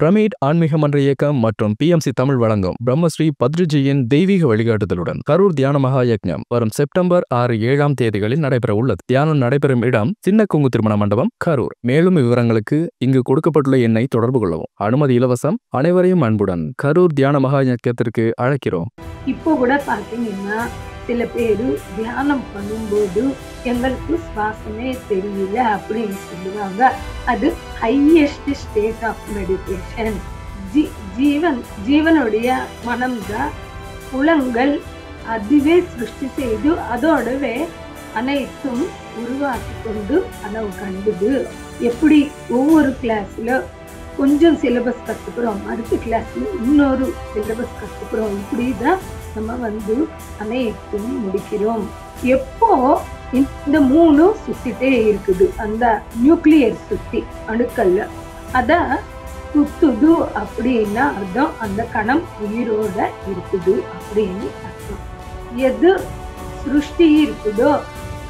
Pyramid ஆன்மீக மன்ற இயக்கம் மற்றும் PMC தமிழ் வழங்கும் பிரம்மஸ்ரீ பத்ரிஜியின் தெய்வீக வழிகாட்டுதலுடன் கரூர் தியான மகா யக்ஞம் வரும் செப்டம்பர் 6-7 தேதிகளில் நடைபெற உள்ளது. தியானம் நடைபெறும் இடம் சின்ன கொங்கு திருமண மண்டபம், கரூர். மேலும் விவரங்களுக்கு இங்கு கொடுக்கப்பட்டுள்ள எண்ணை தொடர்பு கொள்ளவும். அனுமதி இலவசம். அனைவரையும் அன்புடன் கரூர் தியான மகா யக்ஞத்திற்கு அழைக்கிறோம். இப்போ கூட பாத்தீங்கன்னா சில பேரு தியானம் பண்ணும்போது எங்களுக்கு சுவாசமே தெரியல அப்படின்னு சொல்லுவாங்க. அது ஹையஸ்ட் ஸ்டேட் ஆஃப் மெடிடேஷன். ஜீவனுடைய மனம்தான் புலங்கள் அதுவே சிருஷ்டி செய்து அதோடவே அனைத்தும் உருவாக்கி கொண்டு அளவு கண்டுது. எப்படி ஒவ்வொரு கிளாஸ்ல கொஞ்சம் சிலபஸ் கத்துக்கிறோம், அடுத்த கிளாஸ்ல இன்னொரு சிலபஸ் கத்துக்கிறோம், இப்படிதான் நம்ம அனைத்தும் முடிக்கிறோம். எப்போ இந்த 3 சுத்திட்டே இருக்குது, அந்த நியூக்ளியர் சுத்தி அணுக்கல்ல அத சுத்துது அப்படின்னா அர்த்தம் அந்த கணம் உயிரோட இருக்குது அப்படின்னு அர்த்தம். எது சிருஷ்டி இருக்குதோ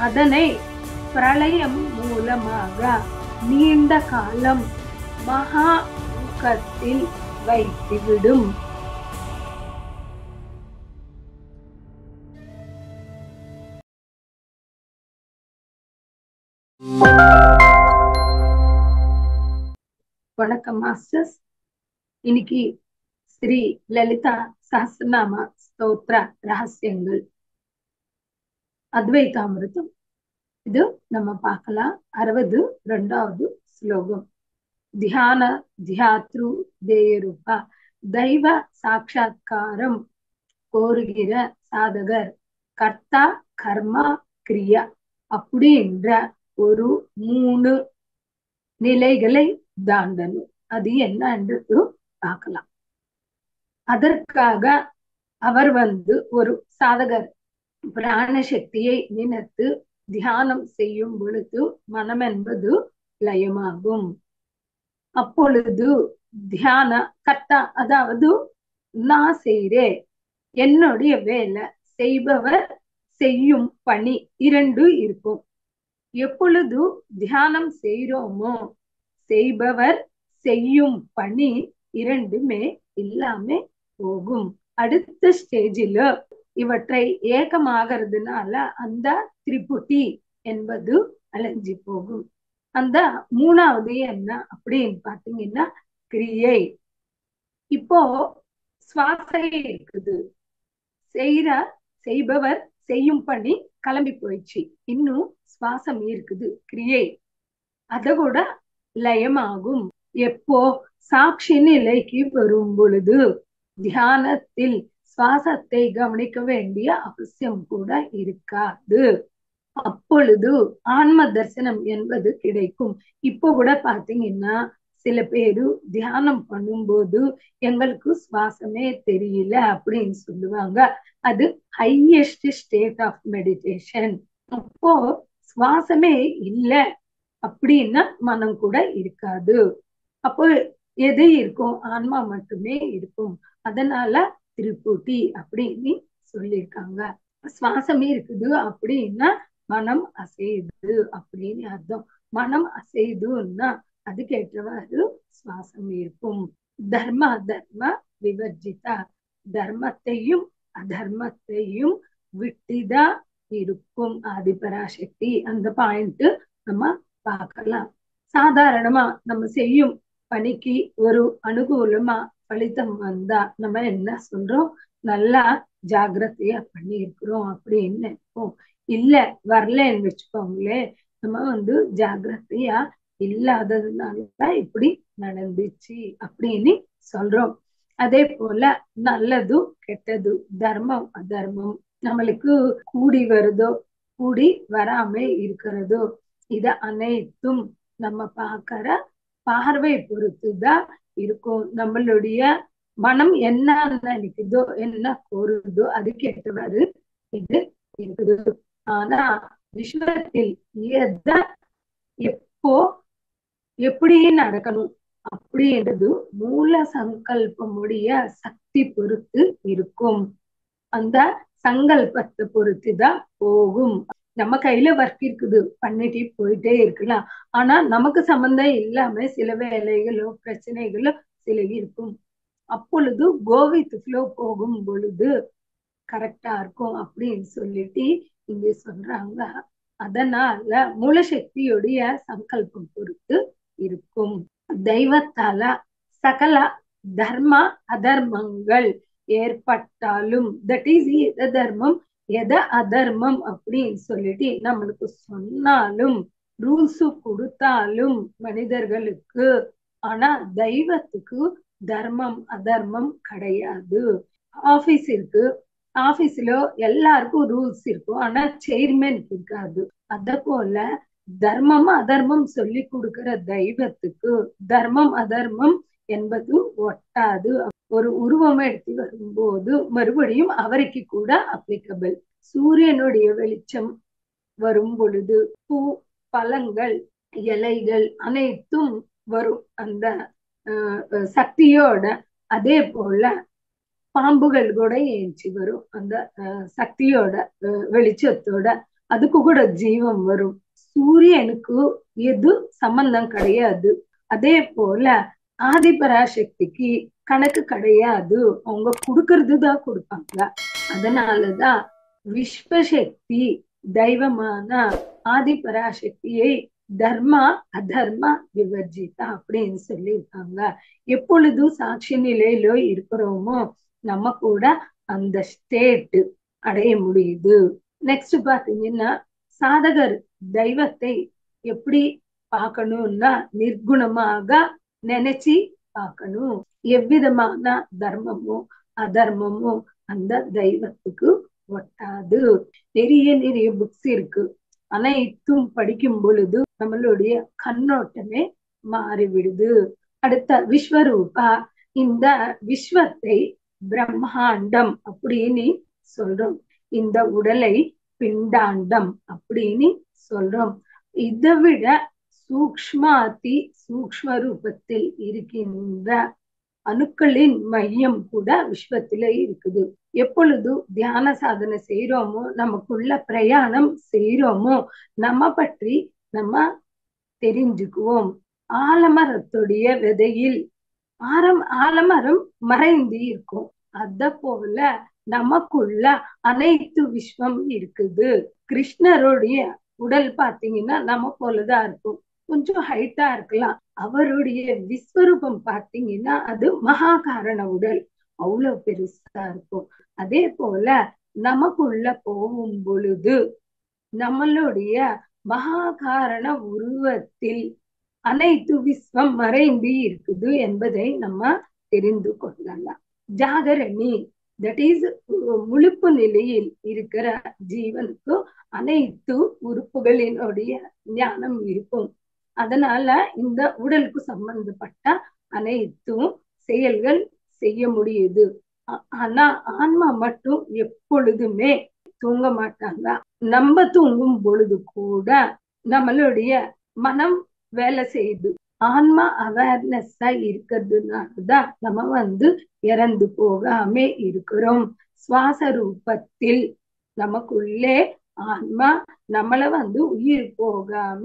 அதனை பிரளயம் மூலமாக நீண்ட காலம் மகா ஊக்கத்தில் வைத்துவிடும். வணக்கம் மாஸ்டர்ஸ். இன்னைக்கு ஸ்ரீ லலிதா சஹஸ்ரநாம ஸ்தோத்திர ரகசியங்கள் அத்வைதாமிருதம். இது நம்ம பார்க்கலாம். 62வது ஸ்லோகம். தியான தியாத்ரு தேயரூபா தெய்வ சாட்சாத்காரம் கோருகிற சாதகர் கர்த்தா கர்மா கிரியா அப்படின்ற ஒரு 3 நிலைகளை தாண்டணும். அது என்னன்றது பார்க்கலாம். அதற்காக அவர் ஒரு சாதகர் பிராண சக்தியை நினைத்து தியானம் செய்யும் பொழுது மனம் என்பது லயமாகும். அப்பொழுது தியான கர்த்தா, அதாவது நான் செய்றே, என்னுடைய வேலை, செய்பவர் செய்யும் பணி 2 இருக்கும். எப்பொழுது தியானம் செய்றோமோ செய்பவர் செய்யும் பணி 2மே இல்லாம போகும். அடுத்த ஸ்டேஜில் இவற்றை ஏகமாகிறதுனால அந்த திரிபுட்டி என்பது அலைஞ்சு போகும். அந்த 3வது என்ன அப்படின்னு பாத்தீங்கன்னா கிரியை. இப்போ சுவாசம் இருக்குது, செய்பவர் செய்யும் பணி கிளம்பி போயிடுச்சு, இன்னும் சுவாசம் இருக்குது, கிரியை அத கூட லயமாகும். எப்போ சாட்சி நிலைக்கு வரும் பொழுது தியானத்தில் சுவாசத்தை கவனிக்க வேண்டிய அவசியம் கூட இருக்காது. அப்பொழுது ஆன்ம தரிசனம் என்பது கிடைக்கும். இப்போ கூட பாத்தீங்கன்னா சில பேரு தியானம் பண்ணும்போது எங்களுக்கு சுவாசமே தெரியல அப்படின்னு சொல்லுவாங்க. அது ஹையஸ்ட் ஸ்டேட் ஆஃப் மெடிடேஷன். அப்போ சுவாசமே இல்லை அப்படின்னா மனம் கூட இருக்காது. அப்போ எது இருக்கும்? ஆன்மா மட்டுமே இருக்கும். அதனால திரிபுட்டி அப்படின்னு சொல்லியிருக்காங்க. சுவாசமே இருக்குது அப்படின்னா மனம் அசையுது அப்படின்னு அர்த்தம். மனம் அசையுதுன்னா அதுக்கேற்றவாறு சுவாசம் இருக்கும். தர்ம தர்ம விவர்ஜிதா, தர்மத்தையும் அதர்மத்தையும் விட்டுதான் இருக்கும் ஆதிபராசக்தி. அந்த பாயிண்ட் நம்ம பார்க்கலாம். சாதாரணமா நம்ம செய்யும் பணிக்கு ஒரு அனுகூலமா பலிதம் வந்தா நம்ம என்ன சொல்றோம்? நல்லா ஜாகிரதையா பண்ணி இருக்கிறோம் அப்படின்னு நினைப்போம். இல்ல வரலன்னு வச்சுக்கோங்களேன், நம்ம ஜாகிரதையா இல்லாததுனாலதான் இப்படி நடந்துச்சு அப்படின்னு சொல்றோம். அதே போல நல்லது கெட்டது, தர்மம் அதர்மம், நம்மளுக்கு கூடி வருதோ கூடி வராம இருக்கிறதோ, இத அனைத்தும் நம்ம பார்க்கிற பார்வை பொறுத்துதான் இருக்கும். நம்மளுடைய மனம் என்ன நினைக்குதோ என்ன கோருதோ அதுக்கு ஏற்றவாறு இது இருக்குது. ஆனா விஸ்வத்தில் எப்போ எப்படி நடக்கணும் அப்படின்றது மூல சங்கல்பமுடைய சக்தி பொறுத்து இருக்கும். அந்த சங்கல்பத்தை பொறுத்துதான் போகும். நம்ம கையில ஒர்க் இருக்குது, பண்ணிட்டு போயிட்டே இருக்கலாம். ஆனா நமக்கு சம்பந்தம் இல்லாம சில வேலைகளோ பிரச்சனைகளோ சில இருக்கும். அப்பொழுது கோவித் ஃப்ளோ போகும் பொழுது கரெக்டா இருக்கும் அப்படின்னு சொல்லிட்டு இங்க சொல்றாங்க. அதனால மூல சக்தியுடைய சங்கல்பம் பொறுத்து இருக்கும். தெய்வத்தால சகல தர்ம அதர்மங்கள் ஏற்பட்டாலும், தட் இஸ் எத தர்மம் எத அதர்மம் அப்படின்னு சொல்லிட்டு நம்மளுக்கு சொன்னாலும், ரூல்ஸ் கொடுத்தாலும் மனிதர்களுக்கு, ஆனா தெய்வத்துக்கு தர்மம் அதர்மம் கிடையாது. ஆபீஸ் இருக்கு, ஆபீஸ்ல எல்லாருக்கும் ரூல்ஸ் இருக்கும், ஆனா சேர்மேன் இருக்காது. அத போல தர்மம் அதர்மம் சொல்லி கொடுக்கிற தெய்வத்துக்கு தர்மம் அதர்மம் என்பது ஒட்டாது. ஒரு உருவம் எடுத்து வரும்போது மறுபடியும் அவருக்கு கூட அப்ளிகபிள். சூரியனுடைய வெளிச்சம் வரும் பொழுது பூ பழங்கள் இலைகள் அனைத்தும் வரும் அந்த சக்தியோட. அதே போல பாம்புகள் கூட ஏஞ்சி வரும் அந்த சக்தியோட வெளிச்சத்தோட. அதுக்கு கூட ஜீவம் வரும். சூரியனுக்கு எது சம்பந்தம் கிடையாது. அதே போல ஆதிபராசக்திக்கு கணக்கு கிடையாது, அவங்க கொடுக்கறது தான் கொடுப்பாங்க. அதனாலதான் விஸ்வசக்தி தெய்வமான ஆதிபராசக்தியை தர்மா அதர்மா விவர்ஜிதா அப்படின்னு சொல்லியிருக்காங்க. எப்பொழுது சாட்சி நிலையில இருக்கிறோமோ நம்ம கூட அந்த ஸ்டேட் அடைய முடியுது. நெக்ஸ்ட் பாத்தீங்கன்னா, சாதகர் தெய்வத்தை எப்படி பார்க்கணும்னா நிர்குணமாக நினைச்சு பார்க்கணும். எவ்விதமான தர்மமும் அதர்மமும் அந்த தெய்வத்துக்கு ஒட்டாது. நிறைய புக்ஸ் இருக்கு, அனைத்தும் படிக்கும் பொழுது நம்மளுடைய கண்ணோட்டமே மாறிவிடுது. அடுத்த விஸ்வரூபா, இந்த விஸ்வத்தை பிரம்மாண்டம் அப்படின்னு சொல்றோம், இந்த உடலை பிண்டாண்டம் அப்படின்னு சொல்றோம். இதை விட சூக்ஷ்மாதி சூக்ஷ்ம ரூபத்தில் இருக்கின்ற அணுக்களின் மையம் கூட விஸ்வத்தில இருக்குது. எப்பொழுது தியான சாதனை செய்யறோமோ, நமக்குள்ள பிரயாணம் செய்யறோமோ, நம்ம பற்றி நம்ம தெரிஞ்சுக்குவோம். ஆலமரத்துடைய விதையில் ஆலமரம் மறைந்து இருக்கும். அத போல நமக்குள்ள அனைத்து விஸ்வம் இருக்குது. கிருஷ்ணருடைய உடல் பாத்தீங்கன்னா நம்ம போலதான் இருக்கும், கொஞ்சம் ஹைட்டா இருக்கலாம். அவருடைய விஸ்வரூபம் பாத்தீங்கன்னா அது மகாகாரண உடல், அவ்வளவு பெருசா இருக்கும். அதே போல நமக்குள்ள போகும் பொழுது நம்மளுடைய மகாகாரண உருவத்தில் அனைத்து விஸ்வம் மறைந்து இருக்குது என்பதை நம்ம தெரிந்து கொள்ளலாம். ஜாகரணி, தட் இஸ் முழுப்பு நிலையில் இருக்கிற ஜீவனுக்கு அனைத்து உறுப்புகளினுடைய ஞானம் இருக்கும். அதனால இந்த உடலுக்கு சம்பந்தப்பட்ட அனைத்தும் செயல்கள் செய்ய முடியுது. ஆனா ஆன்மா மட்டும் எப்பொழுதுமே தூங்க மாட்டாங்க. நம்ம தூங்கும் பொழுது கூட நம்மளுடைய மனம் வேலை செய்யுது. ஆன்மா அவேர்னஸா இருக்கிறதுனாலதான் நம்ம இறந்து போகாம இருக்கிறோம். சுவாச ரூபத்தில் நமக்குள்ளே ஆன்மா நம்மள உயிர் போகாம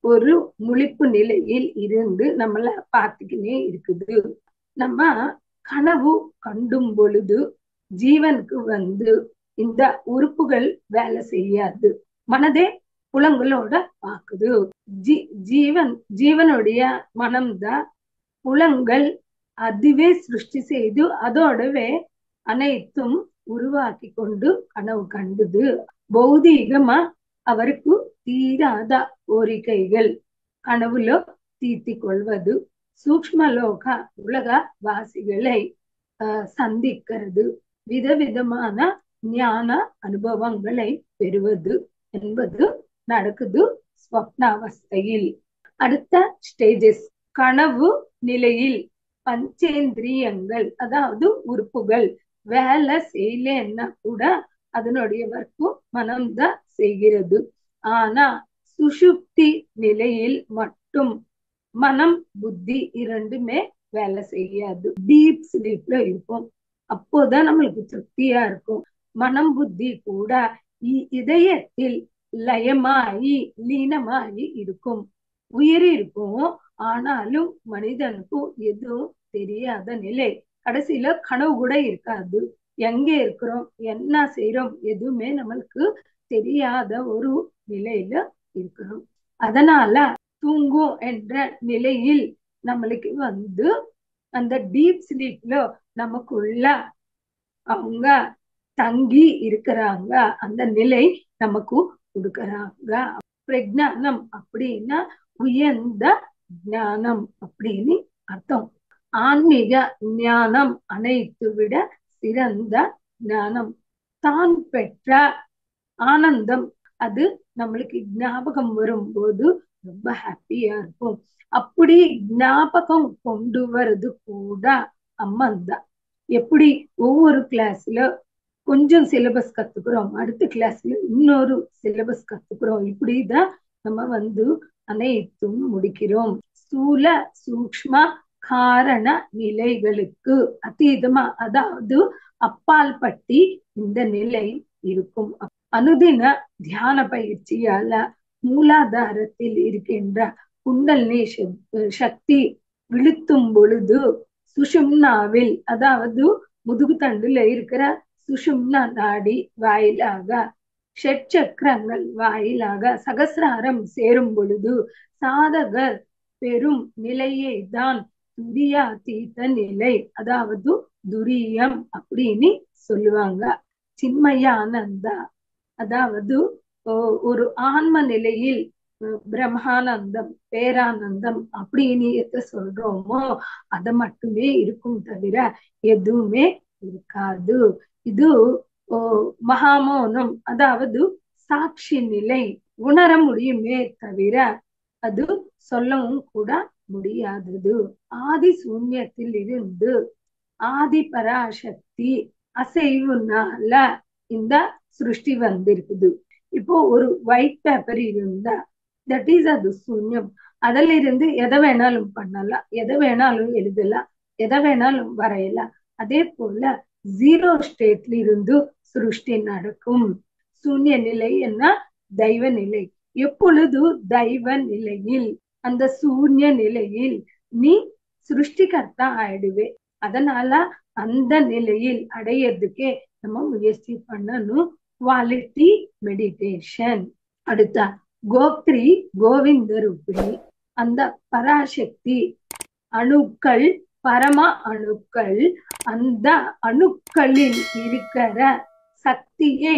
ஒரு முழிப்பு நிலையில் இருந்து நம்மள பார்த்துக்கினே இருக்குது. நம்ம கனவு கண்டும் பொழுது ஜீவனுக்கு இந்த உறுப்புகள் வேலை செய்யாது, மனதே புலங்களோட பாக்குது. ஜீவனுடைய மனம்தான் புலங்கள் அதுவே சிருஷ்டி செய்து அதோடவே அனைத்தும் உருவாக்கி கொண்டு கனவு கண்டுது. பௌதீகமா அவருக்கு தீராத கோரிக்கைகள் கனவுல தீர்த்தி கொள்வது, சூக்ஷ்மலோக உலக வாசிகளை சந்திக்கிறது, விதவிதமான ஞான அனுபவங்களை பெறுவது என்பது நடக்குது ஸ்வப்னாவஸ்தையில். அடுத்த ஸ்டேஜஸ், கனவு நிலையில் பஞ்சேந்திரியங்கள் அதாவது உறுப்புகள் வேலை செய்யலன்னா கூட அதனுடைய வர்க்கும் மனம்தான் செய்கிறது. ஆனா சுஷுப்தி நிலையில் மட்டும் மனம் புத்தி இரண்டுமே வேலை செய்யாது. டீப் ஸ்லீப்ல இருக்கும், அப்போதான் நம்மளுக்கு திருப்தியா இருக்கும். மனம் புத்தி கூட இதயத்தில் லயமாயி லீனமாயி இருக்கும், உயிர் இருக்கும். ஆனாலும் மனிதனுக்கும் எதுவும் தெரியாத நிலை. கடைசியில கனவு கூட இருக்காது. எங்க இருக்கிறோம், என்ன செய்யறோம், எதுவுமே நம்மளுக்கு தெரியாத ஒரு நிலையில இருக்கிறோம். அதனால தூங்கும் என்ற நிலையில் நம்மளுக்கு அந்த டீப் ஸ்லீப்ல நமக்குள்ள அவங்க தங்கி இருக்கிறாங்க. அந்த நிலை நமக்கு கொடுக்கறாங்க. பிரஜானம் அப்படின்னா உயர்ந்த ஞானம் அப்படின்னு அர்த்தம். ஆன்மீக ஞானம் அனைத்து விட சிறந்த ஞானம். தான் பெற்ற ஆனந்தம் அது நம்மளுக்கு ஞாபகம் வரும்போது ரொம்ப ஹாப்பியா இருக்கும். அப்படி ஞாபகம் கொண்டு வர்றது கூட அம்மன் தான். எப்படி ஒவ்வொரு கிளாஸ்ல கொஞ்சம் சிலபஸ் கத்துக்கிறோம், அடுத்த கிளாஸ்ல இன்னொரு சிலபஸ் கத்துக்கிறோம், இப்படிதான் நம்ம அனைத்தும் முடிக்கிறோம். ஸ்தூல சூக்ஷ்ம காரண நிலைகளுக்கு அதீதமா, அதாவது அப்பால் பட்டி இந்த நிலை இருக்கும். அனுதின தியான பயிற்சியால மூலாதாரத்தில் இருக்கின்ற குண்டலினி சக்தி விழுத்தும் பொழுது சுஷும்னாவில், அதாவது முதுகு தண்டுல இருக்கிற சுஷும்னா நாடி வாயிலாக, ஷட்சக்கரங்கள் வாயிலாக சகசிராரம் சேரும் பொழுது சாதகர் பெரும் நிலையை தான் துரியாதீத நிலை, அதாவது துரியம் அப்படின்னு சொல்லுவாங்க. சின்மயானந்தா, அதாவது ஒரு ஆன்ம நிலையில் பிரம்மானந்தம், பேரானந்தம் அப்படின்னு எதை சொல்றோமோ அதை மட்டுமே இருக்கும், தவிர எதுவுமே இருக்காது. இது மகாமௌனம், அதாவது சாட்சி நிலை, உணர முடியுமே தவிர அது சொல்லவும் கூட முடியாதது. ஆதி சூன்யத்தில் இருந்து ஆதி பராசக்தி அசைவுனால இந்த சிருஷ்டி வந்திருக்குது. இப்போ ஒரு ஒயிட் பேப்பர் இருந்தா தட் இஸ் அது சூன்யம். அதுல இருந்து எதை வேணாலும் பண்ணலாம், எதை வேணாலும் எழுதலாம், எதை வேணாலும் வரையலாம். அதே போல ஜீரோ ஸ்டேட்ல இருந்து சிருஷ்டி நடக்கும். சூன்ய நிலை என்ன, தெய்வ நிலை. எப்பொழுது தெய்வ நிலையில், அந்த சூன்ய நிலையில் நீ சிருஷ்டிகர்த்தா ஆயிடுவே. அதனால அந்த நிலையில் அடையிறதுக்கே நம்ம முயற்சி பண்ணணும். Quality meditation. அடுத்த கோத்ரி கோவிந்த ரூபிணி, அந்த பராசக்தி அணுக்கள், பரம அணுக்கள், அந்த அணுக்களில் இருக்கிற சக்தியை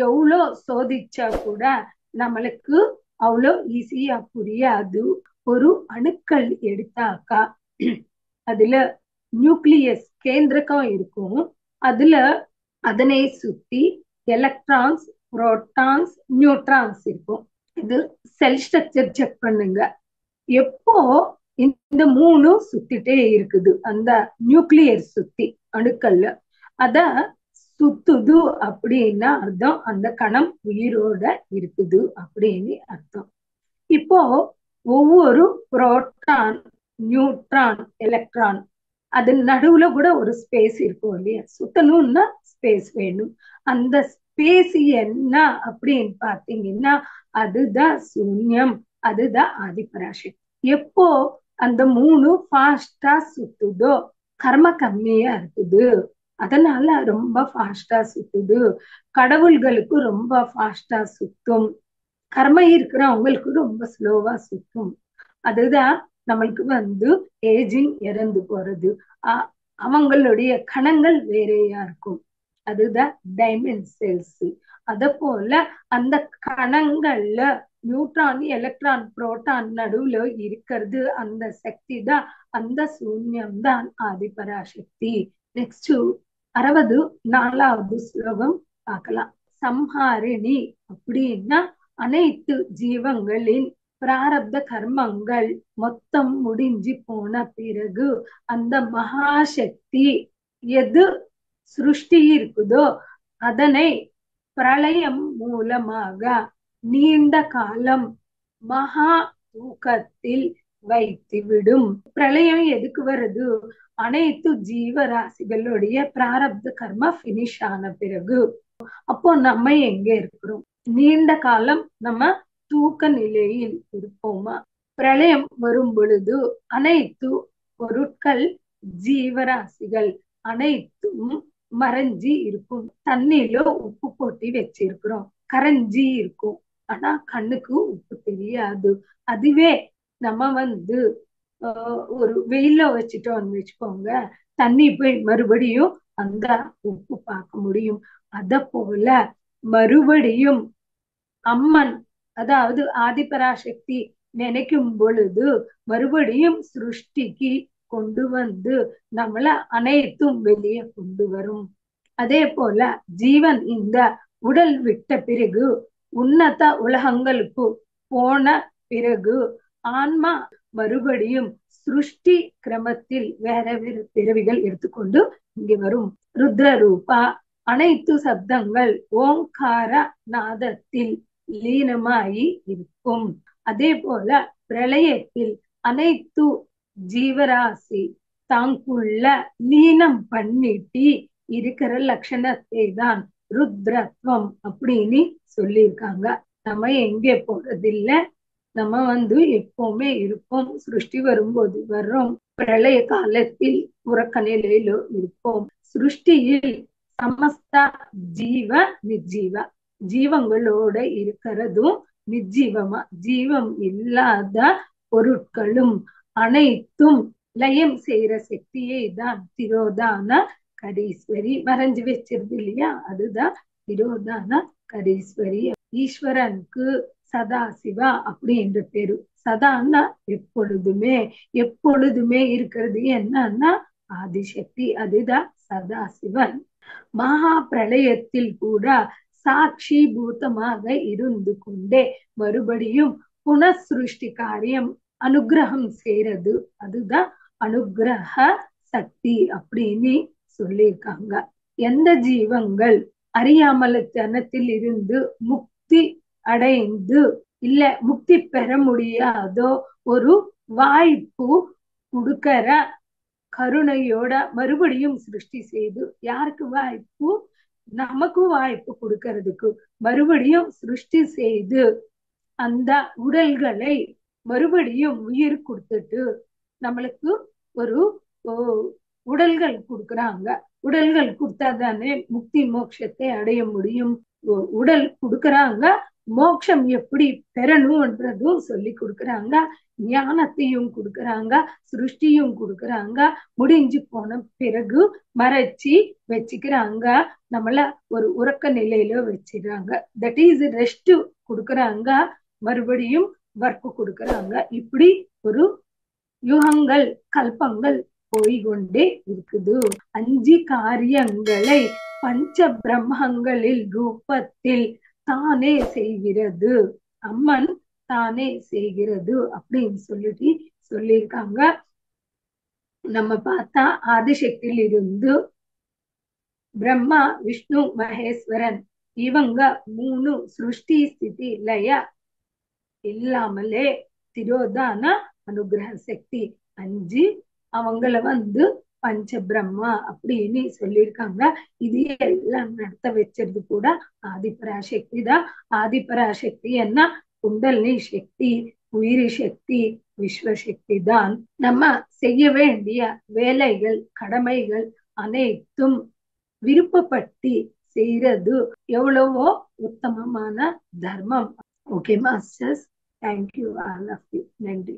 எவ்வளோ சோதிச்சா கூட நம்மளுக்கு அவ்வளோ ஈஸியா புரியாது. ஒரு அணுக்கள் எடுத்தாக்கா அதுல நியூக்ளியஸ் கேந்திரகம் இருக்கும். அதுல அதனை சுத்தி எலக்ட்ரான்ஸ், புரோட்டான்ஸ், நியூட்ரான்ஸ் இருக்கும். இது செல் ஸ்ட்ரக்சர் செக் பண்ணுங்க. எப்போ இந்த மூணு சுத்திட்டே இருக்குது, அந்த நியூக்ளியர் சுத்தி அணுக்கள்ல அத சுத்துது அப்படின்னா அர்த்தம் அந்த கணம் உயிரோட இருக்குது அப்படின்னு அர்த்தம். இப்போ ஒவ்வொரு புரோட்டான், நியூட்ரான், எலக்ட்ரான், அது நடுவுல கூட ஒரு ஸ்பேஸ் இருக்கும் இல்லையா, சுத்தணும்னா ஸ்பேஸ் வேணும். அந்த ஸ்பேஸ் என்ன அப்படின்னு பாத்தீங்கன்னா அதுதான் சூன்யம், அதுதான் ஆதிபராசக்தி. எப்போ அந்த மூணு ஃபாஸ்டா சுத்துதோ கர்ம கம்மியா இருக்குது, அதனால ரொம்ப ஃபாஸ்டா சுத்துது. கடவுள்களுக்கு ரொம்ப ஃபாஸ்டா சுத்தும், கர்ம இருக்கிறவங்களுக்கு ரொம்ப ஸ்லோவா சுத்தும். அதுதான் நம்மளுக்கு ஏஜிங், இறந்து போறது. அவங்களுடைய கணங்கள் வேறையா இருக்கும், அதுதான் டைமண்ட் செல்ஸ். அத போல அந்த கணங்கள்ல நியூட்ரான், எலக்ட்ரான், புரோட்டான் நடுவுல இருக்கிறது அந்த சக்தி தான், அந்த சூன்யம் தான் ஆதிபராசக்தி. நெக்ஸ்ட் 64வது ஸ்லோகம் பார்க்கலாம். சம்ஹாரிணி அப்படின்னா அனைத்து ஜீவங்களின் பிராரப்த கர்மங்கள் மொத்தம் முடிஞ்சு போன பிறகு அந்த மகாசக்தி எது சிருஷ்டி இருக்குதோ அதனை பிரளயம் மூலமாக நீண்ட காலம் மகா தூக்கத்தில் வைத்துவிடும். பிரளயம் எதுக்கு வருது, அனைத்து ஜீவராசிகளுடைய பிராரப்த கர்மா பினிஷ் ஆன பிறகு. அப்போ நம்ம எங்க இருக்கிறோம், நீண்ட காலம் நம்ம தூக்க நிலையில் இருப்போமா? பிரளயம் வரும் பொழுது அனைத்து பொருட்கள் ஜீவராசிகள் அனைத்தும் மறைஞ்சி இருக்கும். தண்ணியில உப்பு போட்டி வச்சிருக்கிறோம், கரைஞ்சி இருக்கும், ஆனா கண்ணுக்கு உப்பு தெரியாது. அதுவே நம்ம ஒரு வெயில வச்சுட்டோம்னு வச்சுக்கோங்க, தண்ணி போய் மறுபடியும் அந்த உப்பு பார்க்க முடியும். அத போல மறுபடியும் அம்மன், அதாவது ஆதிபராசக்தி நினைக்கும் பொழுது மறுபடியும் சிருஷ்டிக்கு கொண்டு வந்து நம்மள அனைத்தும் வெளியே கொண்டு வரும். அதே போல ஜீவன் இந்த உடல் விட்ட பிறகு உன்னத உலகங்களுக்கு போன பிறகு ஆன்மா மறுபடியும் சிருஷ்டி கிரமத்தில் வேற வேற பிறவிகள் எடுத்துக்கொண்டு இங்கே வரும். ருத்ர ரூபா அனைத்து சப்தங்கள் ஓங்கார நாதத்தில் லீனமாயி இருக்கும். அதே போல பிரளயத்தில் அனைத்து ஜீவராசி தாங்குள்ள லீனம் பண்ணிட்டு இருக்கிற லட்சணத்தை தான் ருத்ரத்வம் அப்படின்னு சொல்லியிருக்காங்க. நம்ம எங்கே போறதில்லை, நம்ம எப்பவுமே இருப்போம். சிருஷ்டி வரும்போது வர்றோம், பிரளய காலத்தில் உறக்க நிலையில இருப்போம். சிருஷ்டியில் சமஸ்த ஜீவ நிஜீவ ஜீவங்களோட இருக்கிறதும் நிஜீவமா, ஜீவம் இல்லாத பொருட்களும் அனைத்தும் லயம் செய்யற சக்தியை தான் திரோதான கரீஸ்வரி மறைஞ்சு வச்சிருது இல்லையா, அதுதான் திரோதான கரீஸ்வரி. ஈஸ்வரனுக்கு சதாசிவா அப்படின்ற பேரு. சதான்னா எப்பொழுதுமே, எப்பொழுதுமே இருக்கிறது என்னன்னா ஆதிசக்தி, அதுதான் சதாசிவன். மகா பிரளயத்தில் கூட சாட்சி பூதமாக இருந்து கொண்டே மறுபடியும் புனଃசிருஷ்டி காரியம் அனுகிரகம் செய்யறது, அதுதான் அனுகிரக சக்தி அப்படின்னு சொல்லியிருக்காங்க. எந்த ஜீவங்கள் அறியாமலத்தனத்தில் இருந்து முக்தி அடைந்து இல்ல முக்தி பெற முடியாதோ ஒரு வாய்ப்பு கொடுக்கிற கருணையோட மறுபடியும் சிருஷ்டி செய்து, யாருக்கு வாய்ப்பு? நமக்கு வாய்ப்பு கொடுக்கறதுக்கு மறுபடியும் சிருஷ்டி செய்து அந்த உடல்களை மறுபடியும் உயிர் கொடுத்துட்டு நம்மளுக்கு ஒரு உடல்கள் கொடுக்கறாங்க. உடல்கள் கொடுத்தாதானே முக்தி மோட்சத்தை அடைய முடியும். உடல் கொடுக்கறாங்க, மோட்சம் எப்படி பெறணும்ன்றதும் சொல்லி கொடுக்கறாங்க, ஞானத்தையும் கொடுக்கறாங்க, சிருஷ்டியும் கொடுக்கறாங்க. முடிஞ்சு போன பிறகு மறைச்சி வச்சுக்கிறாங்க, நம்மள ஒரு உறக்க நிலையில வச்சிடறாங்க. தட் இஸ் ரெஸ்ட் கொடுக்கறாங்க, மறுபடியும் வர்க்கு கொடுக்கறாங்க. இப்படி ஒரு யுகங்கள் கல்பங்கள் போய்கொண்டே இருக்குது. 5 காரியங்களை பஞ்ச பிரம்மங்களில் ரூபத்தில் தானே செய்கிறது, அம்மன் தானே செய்கிறது அப்படின்னு சொல்லியிருக்காங்க. நம்ம பார்த்தா ஆதிசக்தியில் இருந்து பிரம்மா விஷ்ணு மகேஸ்வரன் இவங்க 3 சிருஷ்டி ஸ்திதி லய இல்லாமலே திரோதான அனுகிரக சக்தி 5 அவங்கள பஞ்ச பிரம்மா அப்படின்னு சொல்லியிருக்காங்க. இது எல்லாம் நடத்த வச்சது கூட ஆதிபராசக்தி தான். ஆதிபராசக்தி என்ன? குண்டலினி சக்தி, உயிரி சக்தி, விஸ்வசக்தி தான். நம்ம செய்ய வேண்டிய வேலைகள் கடமைகள் அனைத்தும் விருப்பப்பட்டு செய்யறது எவ்வளவோ உத்தமமான தர்மம். Okay masters, thank you all of you. நன்றி.